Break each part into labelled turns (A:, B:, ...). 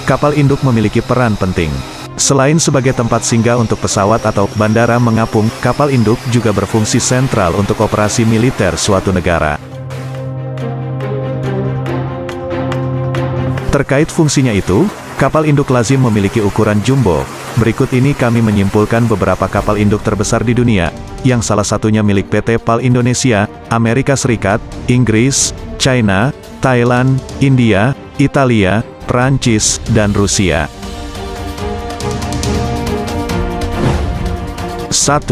A: Kapal induk memiliki peran penting. Selain sebagai tempat singgah untuk pesawat atau bandara mengapung, kapal induk juga berfungsi sentral untuk operasi militer suatu negara. Terkait fungsinya itu, kapal induk lazim memiliki ukuran jumbo. Berikut ini kami menyimpulkan beberapa kapal induk terbesar di dunia, yang salah satunya milik PT PAL Indonesia, Amerika Serikat, Inggris, China, Thailand, India, Italia, Prancis, dan Rusia. 1.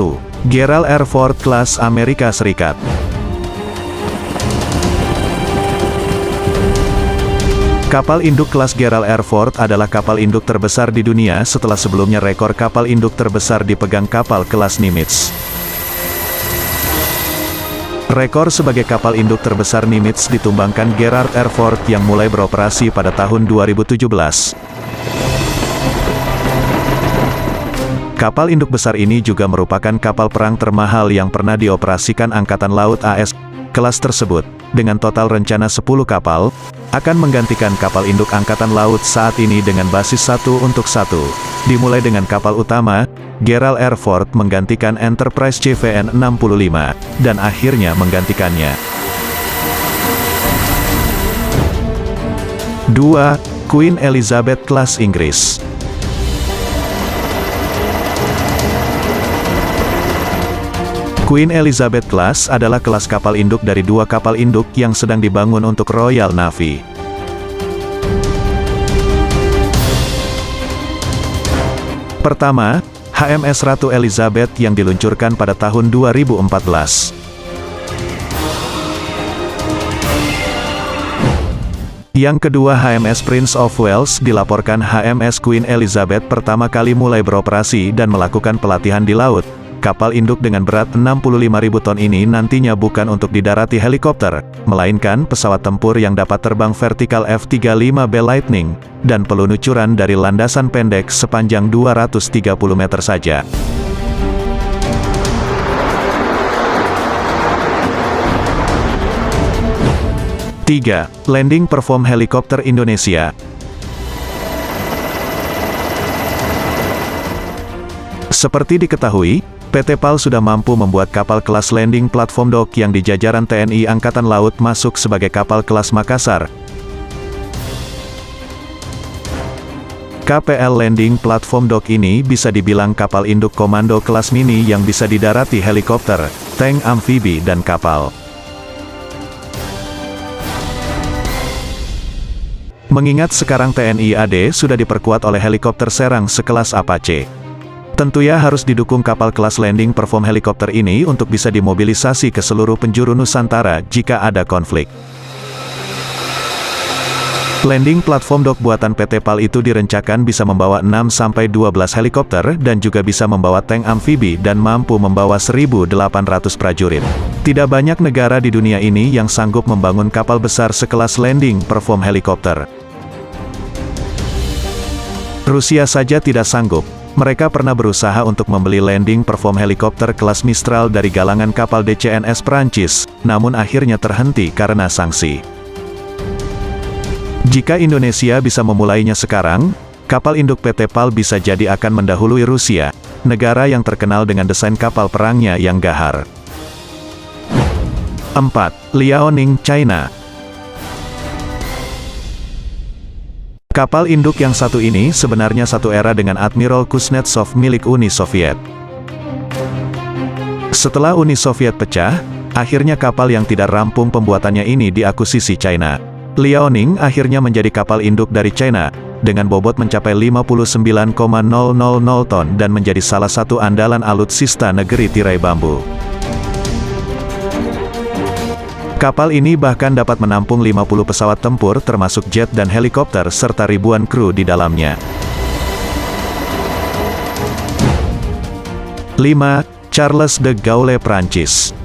A: Gerald R. Ford Class Amerika Serikat. Kapal induk kelas Gerald R. Ford adalah kapal induk terbesar di dunia setelah sebelumnya rekor kapal induk terbesar dipegang kapal kelas Nimitz. Rekor sebagai kapal induk terbesar Nimitz ditumbangkan Gerald R. Ford yang mulai beroperasi pada tahun 2017. Kapal induk besar ini juga merupakan kapal perang termahal yang pernah dioperasikan Angkatan Laut AS. Kelas tersebut, dengan total rencana 10 kapal, akan menggantikan kapal induk Angkatan Laut saat ini dengan basis 1 untuk 1. Dimulai dengan kapal utama, Gerald R. Ford menggantikan Enterprise CVN-65, dan akhirnya menggantikannya. 2. Queen Elizabeth Class Inggris. Queen Elizabeth Class adalah kelas kapal induk dari dua kapal induk yang sedang dibangun untuk Royal Navy. Pertama, HMS Ratu Elizabeth yang diluncurkan pada tahun 2014. Yang kedua HMS Prince of Wales dilaporkan HMS Queen Elizabeth pertama kali mulai beroperasi dan melakukan pelatihan di laut. Kapal induk dengan berat 65.000 ton ini nantinya bukan untuk didarati helikopter, melainkan pesawat tempur yang dapat terbang vertikal F-35B Lightning, dan peluncuran dari landasan pendek sepanjang 230 meter saja. Tiga, Landing Perform Helikopter Indonesia. Seperti diketahui, PT PAL sudah mampu membuat kapal kelas Landing Platform Dock yang di jajaran TNI Angkatan Laut masuk sebagai kapal kelas Makassar. KPL Landing Platform Dock ini bisa dibilang kapal induk komando kelas mini yang bisa didarati helikopter, tank amfibi dan kapal. Mengingat sekarang TNI AD sudah diperkuat oleh helikopter serang sekelas Apache. Tentunya harus didukung kapal kelas Landing Perform helikopter ini untuk bisa dimobilisasi ke seluruh penjuru Nusantara jika ada konflik. Landing Platform Dock buatan PT PAL itu direncanakan bisa membawa 6-12 helikopter dan juga bisa membawa tank amfibi dan mampu membawa 1.800 prajurit. Tidak banyak negara di dunia ini yang sanggup membangun kapal besar sekelas Landing Perform helikopter. Rusia saja tidak sanggup. Mereka pernah berusaha untuk membeli Landing Perform helikopter kelas Mistral dari galangan kapal DCNS Prancis, namun akhirnya terhenti karena sanksi. Jika Indonesia bisa memulainya sekarang, kapal induk PT PAL bisa jadi akan mendahului Rusia, negara yang terkenal dengan desain kapal perangnya yang gahar. 4. Liaoning, China. Kapal induk yang satu ini sebenarnya satu era dengan Admiral Kuznetsov milik Uni Soviet. Setelah Uni Soviet pecah, akhirnya kapal yang tidak rampung pembuatannya ini diakuisisi China. Liaoning akhirnya menjadi kapal induk dari China, dengan bobot mencapai 59,000 ton dan menjadi salah satu andalan alutsista negeri tirai bambu. Kapal ini bahkan dapat menampung 50 pesawat tempur termasuk jet dan helikopter serta ribuan kru di dalamnya. 5. Charles de Gaulle, Prancis.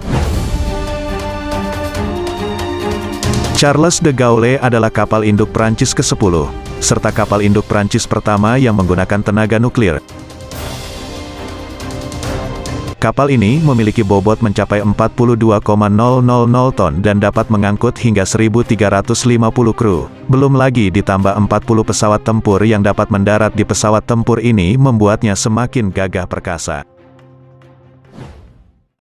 A: Charles de Gaulle adalah kapal induk Prancis ke-10, serta kapal induk Prancis pertama yang menggunakan tenaga nuklir. Kapal ini memiliki bobot mencapai 42,000 ton dan dapat mengangkut hingga 1.350 kru. Belum lagi ditambah 40 pesawat tempur yang dapat mendarat di pesawat tempur ini membuatnya semakin gagah perkasa.